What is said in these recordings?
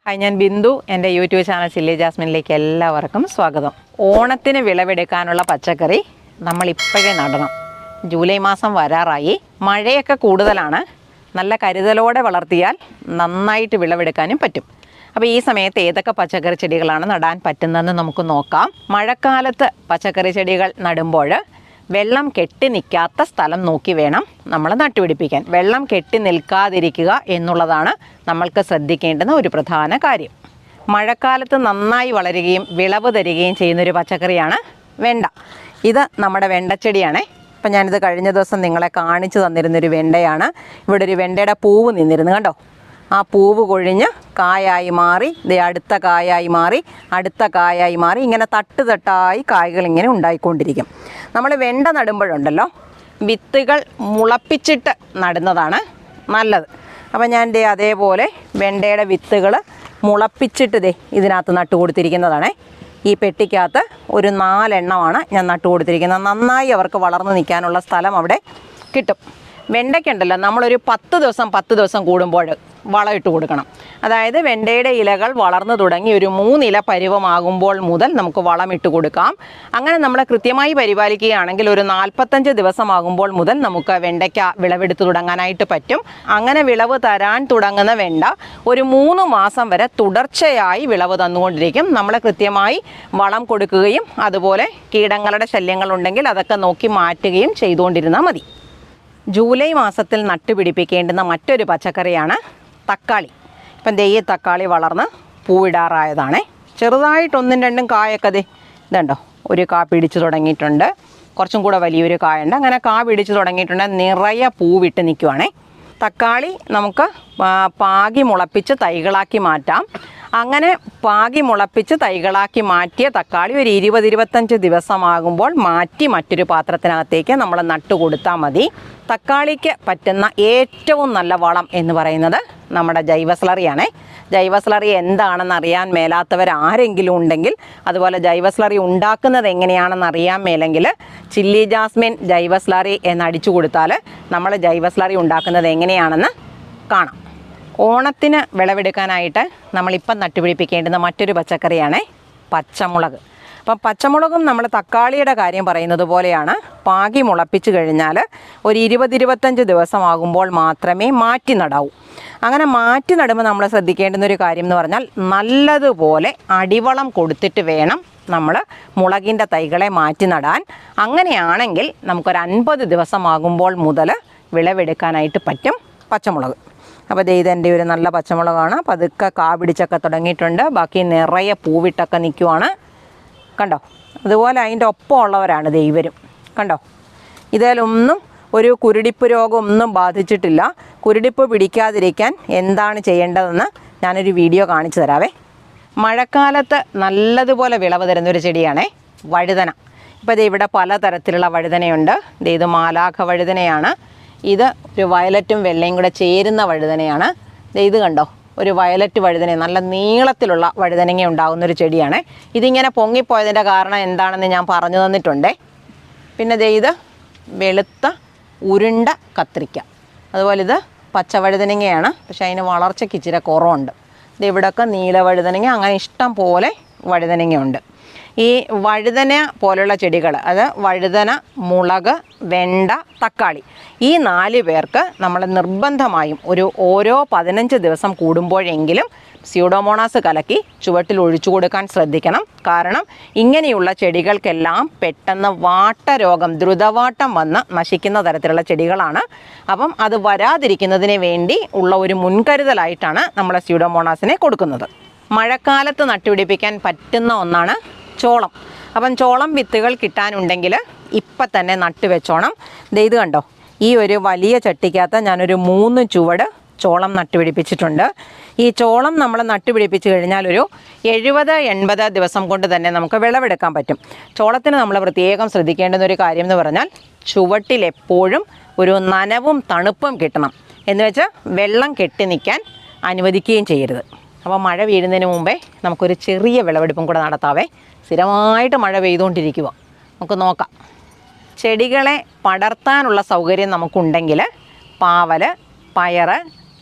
Hi, ഞാൻ ബിന്ദു. എൻ്റെ YouTube channel chilli ജാസ്മിനിലേക്ക് എല്ലാവർക്കും സ്വാഗതം. ഓണത്തിന് വിളവെടുക്കാനുള്ള പച്ചക്കറി നമ്മളിപ്പോഴേ നടണം. ജൂലൈ മാസം വരാറായി. മഴയൊക്കെ കൂടുതലാണ്. നല്ല കരുതലോടെ വളർത്തിയാൽ നന്നായിട്ട് വിളവെടുക്കാനും പറ്റും. അപ്പോൾ ഈ സമയത്ത് ഏതൊക്കെ പച്ചക്കറി ചെടികളാണ് നടാൻ പറ്റുന്നതെന്ന് നമുക്ക് നോക്കാം. മഴക്കാലത്ത് പച്ചക്കറി ചെടികൾ നടുമ്പോൾ വെള്ളം കെട്ടി നിൽക്കാത്ത സ്ഥലം നോക്കി വേണം നമ്മൾ നട്ടുപിടിപ്പിക്കാൻ. വെള്ളം കെട്ടി നിൽക്കാതിരിക്കുക എന്നുള്ളതാണ് നമ്മൾക്ക് ശ്രദ്ധിക്കേണ്ടുന്ന ഒരു പ്രധാന കാര്യം. മഴക്കാലത്ത് നന്നായി വളരുകയും വിളവ് തരികയും ചെയ്യുന്നൊരു പച്ചക്കറിയാണ് വെണ്ട. ഇത് നമ്മുടെ വെണ്ടച്ചെടിയാണ്. അപ്പം ഞാനിത് കഴിഞ്ഞ ദിവസം നിങ്ങളെ കാണിച്ചു തന്നിരുന്നൊരു വെണ്ടയാണ്. ഇവിടെ ഒരു വെണ്ടയുടെ പൂവ് നിന്നിരുന്നു, കണ്ടോ? ആ പൂവ് കൊഴിഞ്ഞ് കായായി മാറി, അടുത്ത കായായി മാറി, അടുത്ത കായായി മാറി, ഇങ്ങനെ തട്ടായി കായ്കൾ ഇങ്ങനെ ഉണ്ടായിക്കൊണ്ടിരിക്കും. നമ്മൾ വെണ്ട നടുമ്പോഴുണ്ടല്ലോ, വിത്തുകൾ മുളപ്പിച്ചിട്ട് നടുന്നതാണ് നല്ലത്. അപ്പം ഞാൻ അതേപോലെ വെണ്ടയുടെ വിത്തുകൾ മുളപ്പിച്ചിട്ട് ഇതിനകത്ത് നട്ടു കൊടുത്തിരിക്കുന്നതാണ്. ഈ പെട്ടിക്കകത്ത് ഒരു 4 എണ്ണമാണ് ഞാൻ നട്ടു കൊടുത്തിരിക്കുന്നത്. നന്നായി അവർക്ക് വളർന്നു നിൽക്കാനുള്ള സ്ഥലം അവിടെ കിട്ടും. വെണ്ടയ്ക്കുണ്ടല്ലോ, നമ്മളൊരു 10 ദിവസം കൂടുമ്പോൾ വളം ഇട്ട് കൊടുക്കണം. അതായത് വെണ്ടയുടെ ഇലകൾ വളർന്നു തുടങ്ങി ഒരു 3 ഇല പരുവമാകുമ്പോൾ മുതൽ നമുക്ക് വളം ഇട്ട് കൊടുക്കാം. അങ്ങനെ നമ്മൾ കൃത്യമായി പരിപാലിക്കുകയാണെങ്കിൽ ഒരു 45 ദിവസമാകുമ്പോൾ മുതൽ നമുക്ക് വെണ്ടയ്ക്ക വിളവെടുത്ത് തുടങ്ങാനായിട്ട് പറ്റും. അങ്ങനെ വിളവ് തരാൻ തുടങ്ങുന്ന വെണ്ട ഒരു 3 മാസം വരെ തുടർച്ചയായി വിളവ് തന്നുകൊണ്ടിരിക്കും. നമ്മൾ കൃത്യമായി വളം കൊടുക്കുകയും അതുപോലെ കീടങ്ങളുടെ ശല്യങ്ങളുണ്ടെങ്കിൽ അതൊക്കെ നോക്കി മാറ്റുകയും ചെയ്തുകൊണ്ടിരുന്നാൽ മതി. ജൂലൈ മാസത്തിൽ നട്ടുപിടിപ്പിക്കേണ്ടുന്ന മറ്റൊരു പച്ചക്കറിയാണ് തക്കാളി. ഇപ്പം ഈ തക്കാളി വളർന്ന് പൂവിടാറായതാണ്. ചെറുതായിട്ട് 1-2 കായൊക്കെ ഇതുണ്ടോ, ഒരു കാ പിടിച്ചു തുടങ്ങിയിട്ടുണ്ട്. കുറച്ചും കൂടെ വലിയൊരു കായുണ്ട്. അങ്ങനെ കാ പിടിച്ചു തുടങ്ങിയിട്ടുണ്ട്. നിറയെ പൂവിട്ട് നിൽക്കുവാണേ. തക്കാളി നമുക്ക് പാകി മുളപ്പിച്ച് തൈകളാക്കി മാറ്റാം. അങ്ങനെ പാകി മുളപ്പിച്ച് തൈകളാക്കി മാറ്റിയ തക്കാളി ഒരു 20-25 ദിവസമാകുമ്പോൾ മാറ്റി മറ്റൊരു പാത്രത്തിനകത്തേക്ക് നമ്മൾ നട്ടു കൊടുത്താൽ മതി. തക്കാളിക്ക് പറ്റുന്ന ഏറ്റവും നല്ല വളം എന്ന് പറയുന്നത് നമ്മുടെ ജൈവ സ്ലറിയാണേ. ജൈവ സ്ലറി എന്താണെന്ന് അറിയാൻ മേലാത്തവർ ആരെങ്കിലും ഉണ്ടെങ്കിൽ, അതുപോലെ ജൈവ സ്ലറി ഉണ്ടാക്കുന്നത് എങ്ങനെയാണെന്ന് അറിയാൻ മേലെങ്കിൽ ചില്ലി ജാസ്മിൻ ജൈവ സ്ലറി എന്നടിച്ചു കൊടുത്താൽ നമ്മൾ ജൈവ സ്ലറി ഉണ്ടാക്കുന്നത് എങ്ങനെയാണെന്ന് കാണാം. ഓണത്തിന് വിളവെടുക്കാനായിട്ട് നമ്മളിപ്പം നട്ടുപിടിപ്പിക്കേണ്ടുന്ന മറ്റൊരു പച്ചക്കറിയാണ് പച്ചമുളക്. അപ്പം പച്ചമുളകും നമ്മൾ തക്കാളിയുടെ കാര്യം പറയുന്നത് പോലെയാണ്. പാകി മുളപ്പിച്ച് കഴിഞ്ഞാൽ ഒരു 20-25 ദിവസമാകുമ്പോൾ മാത്രമേ മാറ്റി നടാവൂ. അങ്ങനെ മാറ്റി നടുമ്പോൾ നമ്മൾ ശ്രദ്ധിക്കേണ്ടുന്നൊരു കാര്യം എന്ന് പറഞ്ഞാൽ നല്ലതുപോലെ അടിവളം കൊടുത്തിട്ട് വേണം നമ്മൾ മുളകിൻ്റെ തൈകളെ മാറ്റി നടാൻ. അങ്ങനെയാണെങ്കിൽ നമുക്കൊരു 50 ദിവസമാകുമ്പോൾ മുതൽ വിളവെടുക്കാനായിട്ട് പറ്റും പച്ചമുളക്. അപ്പോൾ ഇതെൻ്റെ ഒരു നല്ല പച്ചമുളകാണ്. പതുക്കെ കാ പിടിച്ചൊക്കെ തുടങ്ങിയിട്ടുണ്ട്. ബാക്കി നിറയെ പൂവിട്ടൊക്കെ നിൽക്കുവാണ്, കണ്ടോ? അതുപോലെ അതിൻ്റെ ഒപ്പമുള്ളവരാണ് ഇവരും, കണ്ടോ? ഇതിലൊന്നും ഒരു കുരുടിപ്പ് രോഗമൊന്നും ബാധിച്ചിട്ടില്ല. കുരുടിപ്പ് പിടിക്കാതിരിക്കാൻ എന്താണ് ചെയ്യേണ്ടതെന്ന് ഞാനൊരു വീഡിയോ കാണിച്ചു തരാവേ. മഴക്കാലത്ത് നല്ലതുപോലെ വിളവ് തരുന്നൊരു ചെടിയാണേ വഴുതന. ഇപ്പോൾ ഇവിടെ പലതരത്തിലുള്ള വഴുതനയുണ്ട്. ഇത് മാലാഖ വഴുതനയാണ്. ഇത് ഒരു വയലറ്റും വെള്ളയും കൂടെ ചേരുന്ന വഴുതനയാണ്. ഇത് കണ്ടോ, ഒരു വയലറ്റ് വഴുതന, നല്ല നീളത്തിലുള്ള വഴുതനങ്ങ ഉണ്ടാകുന്നൊരു ചെടിയാണ്. ഇതിങ്ങനെ പൊങ്ങിപ്പോയതിൻ്റെ കാരണം എന്താണെന്ന് ഞാൻ പറഞ്ഞു തന്നിട്ടുണ്ടേ. പിന്നെ ഇത് വെളുത്ത ഉരുണ്ട കത്രിക്ക. അതുപോലെ ഇത് പച്ചവഴുതനങ്ങയാണ്, പക്ഷേ അതിന് വളർച്ചയ്ക്ക് ഇച്ചിരി കുറവുണ്ട്. ഇവിടെയൊക്കെ നീല വഴുതനങ്ങ, അങ്ങനെ ഇഷ്ടം പോലെ വഴുതനങ്ങയുണ്ട്. ഈ വഴുതന പോലുള്ള ചെടികൾ, അത് വഴുതന, മുളക്, വെണ്ട, തക്കാളി, ഈ 4 പേർക്ക് നമ്മൾ നിർബന്ധമായും ഓരോ 15 ദിവസം കൂടുമ്പോഴെങ്കിലും സ്യൂഡോമോണാസ് കലക്കി ചുവട്ടിൽ ഒഴിച്ചു കൊടുക്കാൻ ശ്രദ്ധിക്കണം. കാരണം ഇങ്ങനെയുള്ള ചെടികൾക്കെല്ലാം പെട്ടെന്ന് വാട്ടരോഗം, ദ്രുതവാട്ടം വന്ന് നശിക്കുന്ന തരത്തിലുള്ള ചെടികളാണ്. അപ്പം അത് വരാതിരിക്കുന്നതിന് വേണ്ടി ഉള്ള ഒരു മുൻകരുതലായിട്ടാണ് നമ്മൾ സ്യൂഡോമോണാസിനെ കൊടുക്കുന്നത്. മഴക്കാലത്ത് നട്ടുപിടിപ്പിക്കാൻ പറ്റുന്ന ഒന്നാണ് ചോളം. അപ്പം ചോളം വിത്തുകൾ കിട്ടാനുണ്ടെങ്കിൽ ഇപ്പം തന്നെ നട്ടു വെച്ചോണം. ഇത് കണ്ടോ, ഈ ഒരു വലിയ ചട്ടിക്കകത്ത് ഞാനൊരു 3 ചുവട് ചോളം നട്ടുപിടിപ്പിച്ചിട്ടുണ്ട്. ഈ ചോളം നമ്മൾ നട്ടുപിടിപ്പിച്ച് കഴിഞ്ഞാൽ ഒരു 70-80 ദിവസം കൊണ്ട് തന്നെ നമുക്ക് വിളവെടുക്കാൻ പറ്റും. ചോളത്തിന് നമ്മൾ പ്രത്യേകം ശ്രദ്ധിക്കേണ്ടുന്ന ഒരു കാര്യം എന്ന് പറഞ്ഞാൽ ചുവട്ടിൽ എപ്പോഴും ഒരു നനവും തണുപ്പും കിട്ടണം. എന്ന് വെച്ചാൽ വെള്ളം കെട്ടി നിൽക്കാൻ അനുവദിക്കുകയും ചെയ്യരുത്. അപ്പോൾ മഴ വീഴുന്നതിന് മുമ്പേ നമുക്കൊരു ചെറിയ വിളവെടുപ്പും കൂടെ നടത്താവേ. സ്ഥിരമായിട്ട് മഴ പെയ്തുകൊണ്ടിരിക്കുക. നമുക്ക് നോക്കാം. ചെടികളെ പടർത്താനുള്ള സൗകര്യം നമുക്കുണ്ടെങ്കിൽ പാവൽ, പയറ്,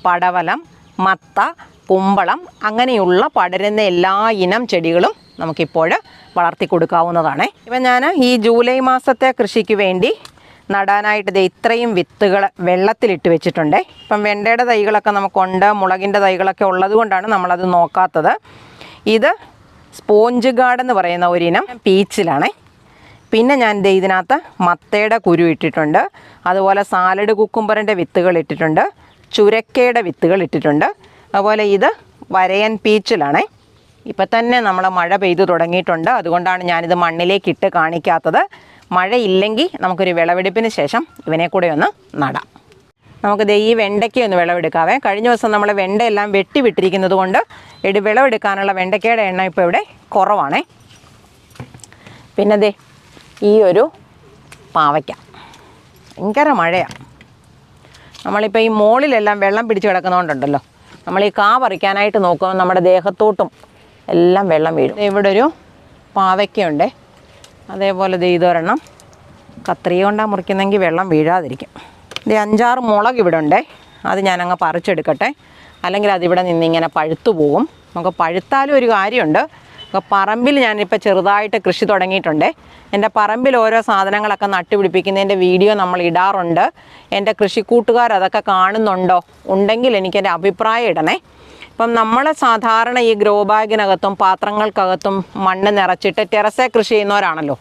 പടവലം, മത്ത, കുമ്പളം അങ്ങനെയുള്ള പടരുന്ന എല്ലാ ഇനം ചെടികളും നമുക്കിപ്പോൾ വളർത്തി കൊടുക്കാവുന്നതാണ്. ഇപ്പം ഞാൻ ഈ ജൂലൈ മാസത്തെ കൃഷിക്ക് വേണ്ടി നടാനായിട്ട് ദേ ഇത്രയും വിത്തുകൾ വെള്ളത്തിലിട്ട് വെച്ചിട്ടുണ്ട്. ഇപ്പം വെണ്ടയുടെ തൈകളൊക്കെ നമുക്കുണ്ട്, മുളകിൻ്റെ തൈകളൊക്കെ ഉള്ളത് കൊണ്ടാണ് നമ്മളത് നോക്കാത്തത്. ഇത് സ്പോഞ്ച് ഗാർഡ് എന്ന് പറയുന്ന ഒരിനം പീച്ചിലാണ്. പിന്നെ ഞാൻ ദേ ഇതിനകത്ത് മത്തയുടെ കുരു ഇട്ടിട്ടുണ്ട്, അതുപോലെ സാലഡ് കുക്കുംബറിൻ്റെ വിത്തുകൾ ഇട്ടിട്ടുണ്ട്, ചുരക്കയുടെ വിത്തുകൾ ഇട്ടിട്ടുണ്ട്. അതുപോലെ ഇത് വരയൻ പീച്ചിലാണ്. ഇപ്പം തന്നെ നമ്മൾ മഴ പെയ്തു തുടങ്ങിയിട്ടുണ്ട്, അതുകൊണ്ടാണ് ഞാനിത് മണ്ണിലേക്ക് ഇട്ട് കാണിക്കാത്തത്. മഴയില്ലെങ്കിൽ നമുക്കൊരു വിളവെടുപ്പിന് ശേഷം ഇവനെ കൂടെ ഒന്ന് നടാം. നമുക്ക് ദേ ഈ വെണ്ടയ്ക്ക ഒന്ന് വിളവെടുക്കാവേ. കഴിഞ്ഞ ദിവസം നമ്മൾ വെണ്ടയെല്ലാം വെട്ടി വിട്ടിരിക്കുന്നത് കൊണ്ട് വിളവെടുക്കാനുള്ള വെണ്ടയ്ക്കയുടെ എണ്ണം ഇപ്പോൾ ഇവിടെ കുറവാണേ. പിന്നെ ദേ ഈ ഒരു പാവയ്ക്ക ഭയങ്കര മഴയാണ്. നമ്മളിപ്പോൾ ഈ മോളിലെല്ലാം വെള്ളം പിടിച്ച് കിടക്കുന്നതുകൊണ്ടുണ്ടല്ലോ, നമ്മൾ ഈ കാ പറിക്കാനായിട്ട് നോക്കുമ്പോൾ നമ്മുടെ ദേഹത്തോട്ടും എല്ലാം വെള്ളം വീഴും. ഇവിടെ ഒരു പാവയ്ക്കയുണ്ട്, അതേപോലെ ദേ ഇതൊരെണ്ണം കത്രിക കൊണ്ടാണ് മുറിക്കുന്നെങ്കിൽ വെള്ളം വീഴാതിരിക്കും. ഇത് 5-6 മുളക് ഇവിടെ ഉണ്ടേ, അത് ഞാനങ്ങ് പറിച്ചെടുക്കട്ടെ, അല്ലെങ്കിൽ അതിവിടെ നിന്നിങ്ങനെ പഴുത്തു പോകും. നമുക്ക് പഴുത്താലും ഒരു കാര്യമുണ്ട്. അപ്പോൾ പറമ്പിൽ ഞാനിപ്പോൾ ചെറുതായിട്ട് കൃഷി തുടങ്ങിയിട്ടുണ്ട്. എൻ്റെ പറമ്പിൽ ഓരോ സാധനങ്ങളൊക്കെ നട്ടുപിടിപ്പിക്കുന്നതിൻ്റെ വീഡിയോ നമ്മൾ ഇടാറുണ്ട്. എൻ്റെ കൃഷിക്കൂട്ടുകാർ അതൊക്കെ കാണുന്നുണ്ടോ? ഉണ്ടെങ്കിൽ എനിക്കെൻ്റെ അഭിപ്രായം ഇടണേ. ഇപ്പം നമ്മൾ സാധാരണ ഈ ഗ്രോ ബാഗിനകത്തും പാത്രങ്ങൾക്കകത്തും മണ്ണ് നിറച്ചിട്ട് ടെറസേ കൃഷി ചെയ്യുന്നവരാണല്ലോ.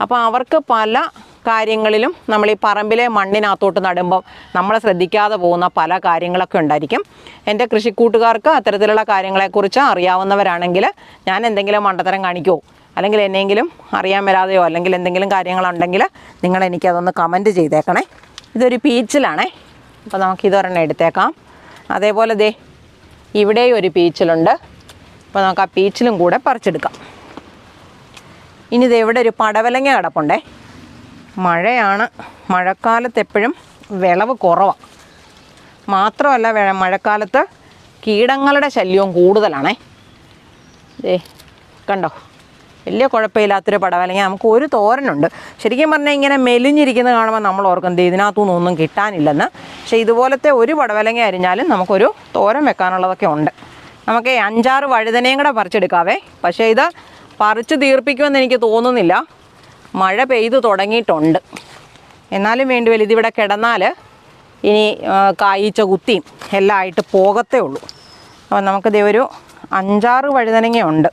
അപ്പോൾ അവർക്ക് പല കാര്യങ്ങളിലും നമ്മൾ ഈ പറമ്പിലെ മണ്ണിനകത്തോട്ട് നടുമ്പോൾ നമ്മൾ ശ്രദ്ധിക്കാതെ പോകുന്ന പല കാര്യങ്ങളൊക്കെ ഉണ്ടായിരിക്കും. എൻ്റെ കൃഷിക്കൂട്ടുകാർക്ക് അത്തരത്തിലുള്ള കാര്യങ്ങളെക്കുറിച്ച് അറിയാവുന്നവരാണെങ്കിൽ ഞാൻ എന്തെങ്കിലും മണ്ടത്തരം കാണിക്കുമോ, അല്ലെങ്കിൽ എന്നെങ്കിലും അറിയാൻ വരാതെയോ അല്ലെങ്കിൽ എന്തെങ്കിലും കാര്യങ്ങളുണ്ടെങ്കിൽ നിങ്ങൾ എനിക്കതൊന്ന് കമൻറ്റ് ചെയ്തേക്കണേ. ഇതൊരു പീച്ചിലാണേ, അപ്പോൾ നമുക്കിതൊരെണ്ണം എടുത്തേക്കാം. അതേപോലെ ദേ ഇവിടെയും ഒരു പീച്ചിലുണ്ട്, അപ്പോൾ നമുക്ക് ആ പീച്ചിലും കൂടെ പറിച്ചെടുക്കാം. ഇനി ഇത് ഇവിടെ ഒരു പടവലങ്ങ കിടപ്പുണ്ടേ. മഴയാണ്, മഴക്കാലത്ത് എപ്പോഴും വിളവ് കുറവാണ്. മാത്രമല്ല മഴക്കാലത്ത് കീടങ്ങളുടെ ശല്യവും കൂടുതലാണേ. ദേ കണ്ടോ, വലിയ കുഴപ്പമില്ലാത്തൊരു പടവലങ്ങ. നമുക്ക് ഒരു തോരനുണ്ട്. ശരിക്കും പറഞ്ഞാൽ ഇങ്ങനെ മെലിഞ്ഞിരിക്കുന്നത് കാണുമ്പോൾ നമ്മൾ ഓർക്കും ഇതിനകത്തുനിന്ന് ഒന്നും കിട്ടാനില്ലെന്ന്. പക്ഷേ ഇതുപോലത്തെ ഒരു പടവലങ്ങ അരിഞ്ഞാലും നമുക്കൊരു തോരൻ വെക്കാനുള്ളതൊക്കെ ഉണ്ട്. നമുക്ക് 5-6 വഴുതനയും കൂടെ പറിച്ചെടുക്കാവേ. പക്ഷേ ഇത് പറിച്ച് തീർപ്പിക്കുമെന്ന് എനിക്ക് തോന്നുന്നില്ല, മഴ പെയ്തു തുടങ്ങിയിട്ടുണ്ട്. എന്നാലും വേണ്ടിവല്ല, ഇതിവിടെ കിടന്നാൽ ഇനി കായ്ച്ച കുത്തിയും എല്ലാം ആയിട്ട് പോകത്തേ ഉള്ളൂ. അപ്പോൾ നമുക്കിതേ ഒരു 5-6 വഴുതനങ്ങയുണ്ട്.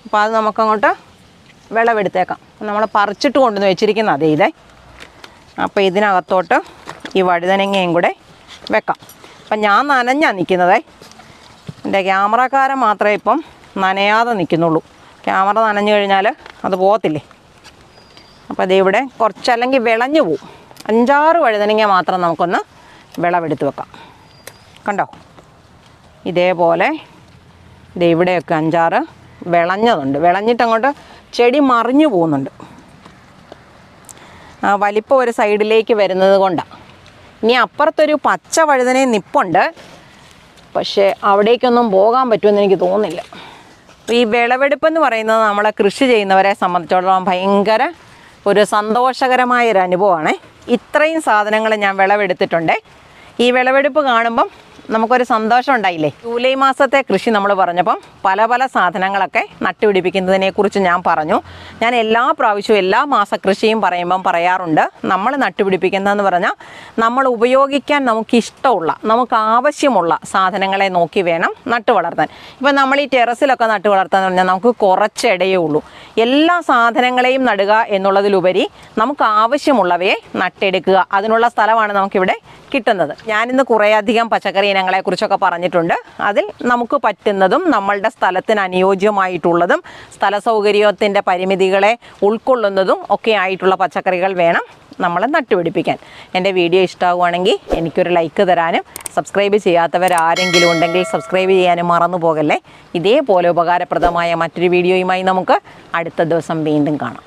അപ്പോൾ അത് നമുക്കങ്ങോട്ട് വിളവെടുത്തേക്കാം. നമ്മൾ പറിച്ചിട്ട് കൊണ്ടുവന്ന് വെച്ചിരിക്കുന്ന അതേ ഇതേ. അപ്പോൾ ഇതിനകത്തോട്ട് ഈ വഴുതനങ്ങയും കൂടെ വെക്കാം. അപ്പം ഞാൻ നനഞ്ഞാണ് നിൽക്കുന്നതേ. എൻ്റെ ക്യാമറക്കാരൻ മാത്രമേ ഇപ്പം നനയാതെ നിൽക്കുന്നുള്ളൂ. ക്യാമറ നനഞ്ഞു കഴിഞ്ഞാൽ അത് പോകത്തില്ലേ. അപ്പോൾ അത് ഇവിടെ കുറച്ചല്ലെങ്കിൽ വിളഞ്ഞു പോവും. 5-6 വഴുതനങ്ങ മാത്രം നമുക്കൊന്ന് വിളവെടുത്ത് വെക്കാം. കണ്ടോ, ഇതേപോലെ ഇത് ഇവിടെയൊക്കെ 5-6 വിളഞ്ഞതുണ്ട്. വിളഞ്ഞിട്ടങ്ങോട്ട് ചെടി മറിഞ്ഞു പോകുന്നുണ്ട്. വലിപ്പം ഒരു സൈഡിലേക്ക് വരുന്നത് കൊണ്ടാണ്. ഇനി അപ്പുറത്തൊരു പച്ച വഴുതനയും നിപ്പുണ്ട്, പക്ഷേ അവിടേക്കൊന്നും പോകാൻ പറ്റുമെന്ന് എനിക്ക് തോന്നുന്നില്ല. ഈ വിളവെടുപ്പെന്ന് പറയുന്നത് നമ്മളെ കൃഷി ചെയ്യുന്നവരെ സംബന്ധിച്ചിടത്തോളം ഭയങ്കര ഒരു സന്തോഷകരമായൊരു അനുഭവമാണ്. ഇത്രയും സാധനങ്ങൾ ഞാൻ വിളവെടുത്തിട്ടുണ്ട്. ഈ വിളവെടുപ്പ് കാണുമ്പം നമുക്കൊരു സന്തോഷം ഉണ്ടായില്ലേ. ജൂലൈ മാസത്തെ കൃഷി നമ്മൾ പറഞ്ഞപ്പം പല പല സാധനങ്ങളൊക്കെ നട്ടുപിടിപ്പിക്കുന്നതിനെക്കുറിച്ച് ഞാൻ പറഞ്ഞു. ഞാൻ എല്ലാ പ്രാവശ്യവും എല്ലാ മാസകൃഷിയും പറയുമ്പം പറയാറുണ്ട്, നമ്മൾ നട്ടുപിടിപ്പിക്കുന്നതെന്ന് പറഞ്ഞാൽ നമ്മൾ ഉപയോഗിക്കാൻ നമുക്കിഷ്ടമുള്ള നമുക്ക് ആവശ്യമുള്ള സാധനങ്ങളെ നോക്കി വേണം നട്ടു വളർത്താൻ. ഇപ്പം നമ്മൾ ഈ ടെറസിലൊക്കെ നട്ടു വളർത്താന്ന് പറഞ്ഞാൽ നമുക്ക് കുറച്ചിടയേ ഉള്ളൂ. എല്ലാ സാധനങ്ങളെയും നടുക എന്നുള്ളതിലുപരി നമുക്ക് ആവശ്യമുള്ളവയെ നട്ടെടുക്കുക, അതിനുള്ള സ്ഥലമാണ് നമുക്കിവിടെ കിട്ടുന്നത്. ഞാനിന്ന് കുറേയധികം പച്ചക്കറി ഇനങ്ങളെക്കുറിച്ചൊക്കെ പറഞ്ഞിട്ടുണ്ട്. അതിൽ നമുക്ക് പറ്റുന്നതും നമ്മളുടെ സ്ഥലത്തിന് അനുയോജ്യമായിട്ടുള്ളതും സ്ഥല സൗകര്യത്തിൻ്റെ പരിമിതികളെ ഉൾക്കൊള്ളുന്നതും ഒക്കെ ആയിട്ടുള്ള പച്ചക്കറികൾ വേണം നമ്മൾ നട്ടുപിടിപ്പിക്കാൻ. എൻ്റെ വീഡിയോ ഇഷ്ടമാവുകയാണെങ്കിൽ എനിക്കൊരു ലൈക്ക് തരാനും സബ്സ്ക്രൈബ് ചെയ്യാത്തവരാരെങ്കിലും ഉണ്ടെങ്കിൽ സബ്സ്ക്രൈബ് ചെയ്യാനും മറന്നു പോകല്ലേ. ഇതേപോലെ ഉപകാരപ്രദമായ മറ്റൊരു വീഡിയോയുമായി നമുക്ക് അടുത്ത ദിവസം വീണ്ടും കാണാം.